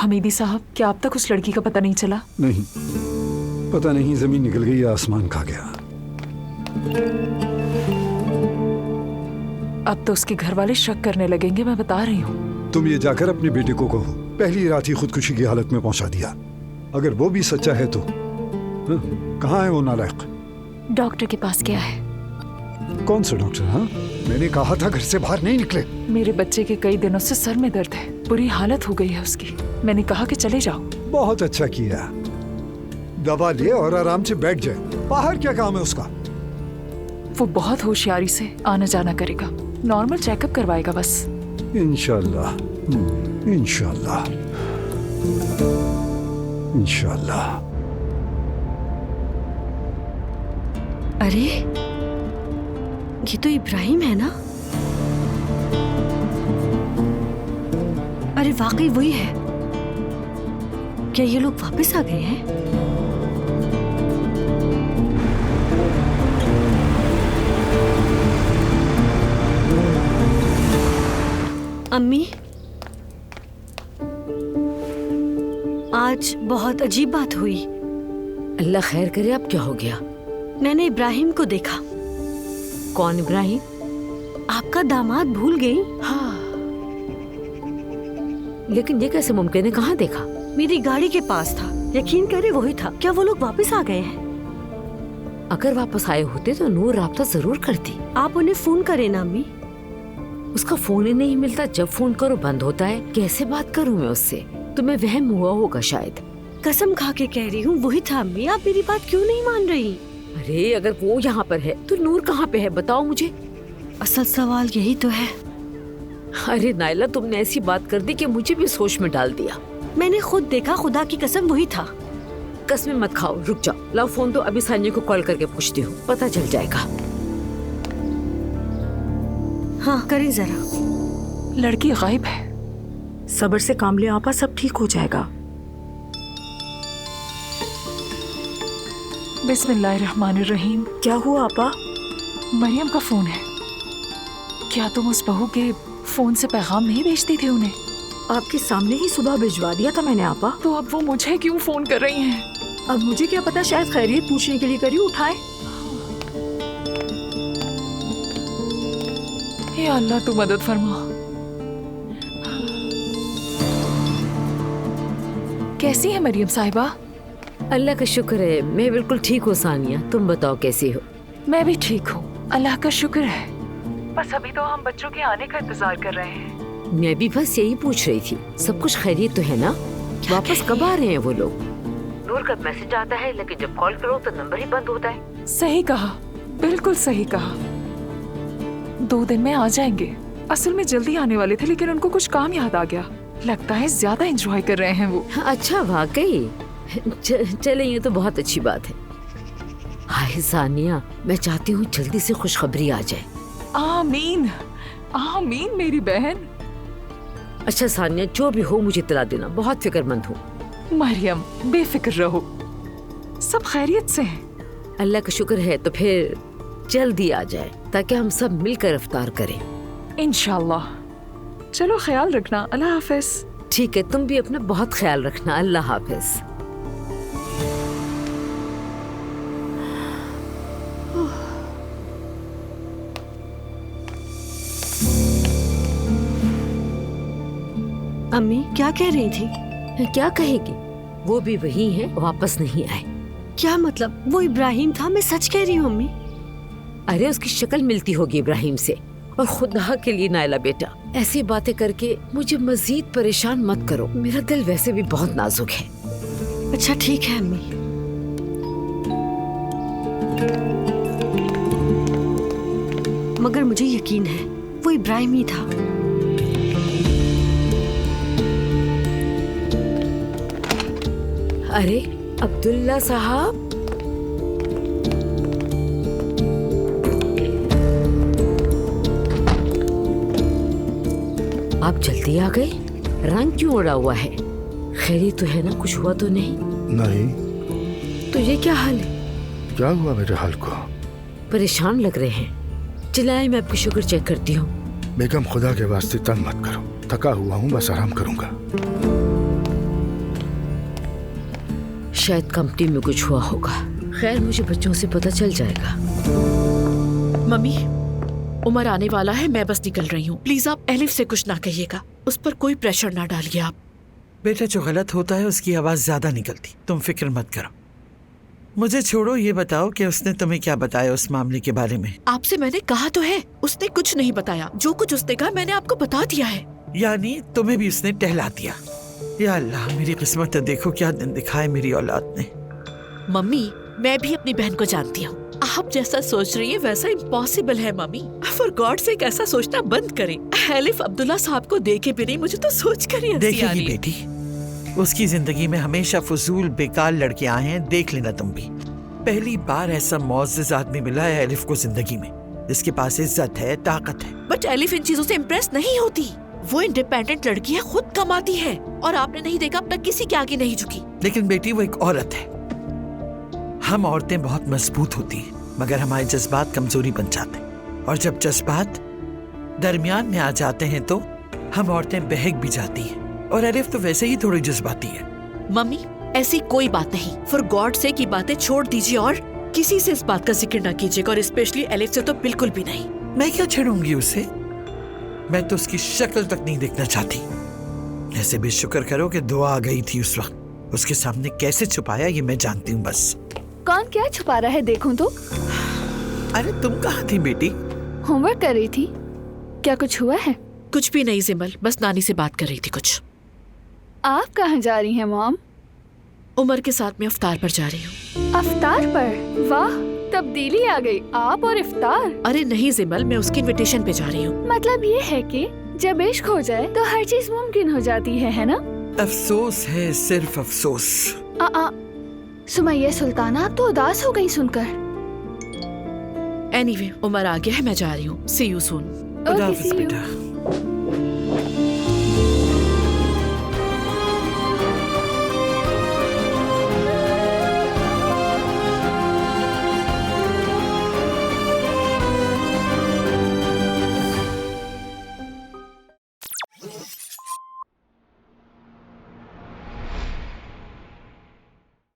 हमीदी साहब, क्या अब तक उस लड़की का पता नहीं चला? नहीं, पता नहीं जमीन निकल गई या आसमान खा गया। अब तो उसके घर वाले शक करने लगेंगे, मैं बता रही हूँ। तुम ये जाकर अपने बेटे को कहो, पहली रात ही खुदकुशी की हालत में पहुंचा दिया। अगर वो भी सच्चा है तो कहाँ है वो नालायक? डॉक्टर के पास गया है। कौन सा डॉक्टर? हाँ, मैंने कहा था घर से बाहर नहीं निकले। मेरे बच्चे के कई दिनों से सर में दर्द है, बुरी हालत हो गई है उसकी। मैंने कहा कि चले जाओ। बहुत अच्छा किया, दवा ले और आराम से बैठ जाए। बाहर क्या काम है उसका? वो बहुत होशियारी से आना जाना करेगा, नॉर्मल चेकअप करवाएगा बस। इंशाल्लाह, इंशाल्लाह, इंशाल्लाह। अरे ये तो इब्राहिम है ना? अरे वाकई वही है। क्या ये लोग वापस आ गए हैं? अम्मी, आज बहुत अजीब बात हुई। अल्लाह खैर करे। अब क्या हो गया? मैंने इब्राहिम को देखा। कौन इब्राहिम? आपका दामाद भूल गई? हाँ, लेकिन ये कैसे मुमकिन है? कहाँ देखा? मेरी गाड़ी के पास था, यकीन करे वही था। क्या वो लोग वापस आ गए हैं? अगर वापस आए होते तो नूर राब्ता जरूर करती। आप उन्हें फोन करें ना अम्मी। उसका फोन ही नहीं मिलता, जब फोन करो बंद होता है। कैसे बात करूं मैं उससे? तुम्हें वहम हुआ होगा शायद। कसम खा के कह रही हूँ वही था अम्मी। आप मेरी बात क्यों नहीं मान रही? अरे अगर वो यहाँ पर है तो नूर कहाँ पे है, बताओ मुझे। असल सवाल यही तो है। अरे नाइला, तुमने ऐसी बात कर दी कि मुझे भी सोच में डाल दिया। मैंने खुद देखा, खुदा की कसम वही था। कसमें मत खाओ, रुक जाओ। लाओ फोन तो अभी सानिया को कॉल करके पूछती हूँ, पता चल जाएगा। हाँ करें जरा। लड़की गायब है। सब्र से काम ले आपा, सब ठीक हो जाएगा। बिस्मिल्लाहिर्रहमानिर्रहीम। क्या हुआ आपा? मरियम का फोन है। क्या तुम उस बहू के फोन से पैगाम नहीं भेजती थी उन्हें? आपके सामने ही सुबह भिजवा दिया था मैंने आपा। तो अब वो मुझे क्यों फोन कर रही हैं? अब मुझे क्या पता, शायद खैरियत पूछने के लिए करी, उठाए। या अल्लाह तू मदद फरमा। कैसी है मरियम साहिबा? अल्लाह का शुक्र है, मैं बिल्कुल ठीक हूँ सानिया। तुम बताओ कैसी हो? मैं भी ठीक हूँ, अल्लाह का शुक्र है। बस अभी तो हम बच्चों के आने का इंतजार कर रहे हैं। मैं भी बस यही पूछ रही थी, सब कुछ खैरियत तो है ना? वापस कब आ रहे हैं वो लोग? नूर का मैसेज आता है लेकिन जब कॉल करो तो नंबर ही बंद होता है। सही कहा, बिल्कुल सही कहा। 2 दिन में आ जाएंगे। असल में जल्दी आने वाले थे लेकिन उनको कुछ काम याद आ गया। लगता है ज्यादा एंजॉय कर रहे हैं वो। अच्छा, वाकई? चले, ये तो बहुत अच्छी बात है। हाय सानिया, मैं चाहती हूँ जल्दी से खुशखबरी आ जाए। आमीन, आमीन मेरी बहन। अच्छा सानिया, जो भी हो मुझे इत्तला देना, बहुत फिक्रमंद हूँ। मरियम बेफिक्र रहो, सब खैरियत से हैं। अल्लाह का शुक्र है। तो फिर जल्दी आ जाए ताकि हम सब मिलकर इफ्तार करें। इंशाल्लाह। चलो ख्याल रखना, अल्लाह हाफिज। ठीक है, तुम भी अपना बहुत ख्याल रखना। अल्लाह हाफिज। अम्मी क्या कह रही थी? क्या कहेगी? वो भी वही है, वापस नहीं आए। क्या मतलब? वो इब्राहिम था, मैं सच कह रही हूँ अम्मी। अरे उसकी शक्ल मिलती होगी इब्राहिम से। और खुदा के लिए नाइला बेटा, ऐसी बातें करके मुझे मजीद परेशान मत करो। मेरा दिल वैसे भी बहुत नाजुक है। अच्छा ठीक है अम्मी। मगर मुझे यकीन है वो इब्राहिम ही था। अरे अब्दुल्ला साहब, आप जल्दी आ गए। रंग क्यों उड़ा हुआ है? खैरी तो है ना? कुछ हुआ तो नहीं? नहीं। तो ये क्या हाल है? क्या हुआ मेरे हाल को? परेशान लग रहे हैं। चलाए, मैं आपकी शुगर चेक करती हूँ। बेगम खुदा के वास्ते तंग मत करो, थका हुआ हूँ, बस आराम करूंगा। शायद कंपनी में कुछ हुआ होगा। खैर मुझे बच्चों से पता चल जाएगा। मम्मी, उमर आने वाला है, मैं बस निकल रही हूँ। प्लीज आप एलिफ से कुछ ना कहिएगा, उस पर कोई प्रेशर ना डालिए आप। बेटा जो गलत होता है उसकी आवाज ज्यादा निकलती, तुम फिक्र मत करो। मुझे छोड़ो, ये बताओ कि उसने तुम्हें क्या बताया उस मामले के बारे में। आपसे मैंने कहा तो है, उसने कुछ नहीं बताया। जो कुछ उसने कहा मैंने आपको बता दिया है। यानी तुम्हें भी उसने टहला दिया। या अल्लाह, मेरी किस्मत है, देखो क्या दिन दिखाए मेरी औलाद ने। मम्मी, मैं भी अपनी बहन को जानती हूँ। आप जैसा सोच रही है वैसा इम्पॉसिबल है मम्मी। फॉर गॉड से ऐसा सोचना बंद करें। एलिफ अब्दुल्ला साहब को देखे भी नहीं, मुझे तो सोच कर ही हंसी आ देखेगी रही है। बेटी, उसकी जिंदगी में हमेशा फजूल बेकार लड़के आए हैं, देख लेना तुम भी। पहली बार ऐसा मुअज़्ज़ज़ आदमी मिला है एलिफ को जिंदगी में, जिसके पास इज्जत है, ताकत है। बट एलिफ इन चीजों से इम्प्रेस नहीं होती। वो इंडिपेंडेंट लड़की है, खुद कमाती है, और आपने नहीं देखा अब तक किसी के आगे नहीं झुकी। लेकिन बेटी वो एक औरत है। हम औरतें बहुत मजबूत होती हैं, मगर हमारे जज्बात कमजोरी बन जाते हैं, और जब जज्बात दरमियान में आ जाते हैं तो हम औरतें बहक भी जाती हैं। और एलिफ तो वैसे ही थोड़ी जज्बाती है। मम्मी, ऐसी कोई बात नहीं। फॉर गॉड से की बातें छोड़ दीजिए और किसी से इस बात का जिक्र ना कीजिएगा, और स्पेशली एलिफ से तो बिल्कुल भी नहीं। मैं क्या छेड़ूंगी उसे? मैं तो उसकी शक्ल तक नहीं देखना चाहती। ऐसे भी शुक्र करो कि दुआ आ गई थी उस वक्त। उसके सामने कैसे छुपाया ये मैं जानती हूँ बस। कौन क्या छुपा रहा है देखूं तो? अरे तुम कहाँ थी बेटी? होमवर्क कर रही थी। क्या कुछ हुआ है? कुछ भी नहीं जिमल, बस नानी से बात कर रही थी कुछ। आप कहाँ जा रही हैं मॉम? उमर के साथ में इफ्तार पर जा रही हूँ। अफ्तार पर? वाह, तब्दीली आ गई। आप और इफ्तार? अरे नहीं जिमल, मैं उसके इनविटेशन पे जा रही हूँ। मतलब ये है कि जब इश्क हो जाए तो हर चीज मुमकिन हो जाती है ना? अफसोस है, सिर्फ अफसोस। सुमैया सुल्ताना, आप तो उदास हो गई सुनकर। एनीवे, उमर आ गया है, मैं जा रही हूँ। सी यू सून। खुदा हाफिज़ बेटा।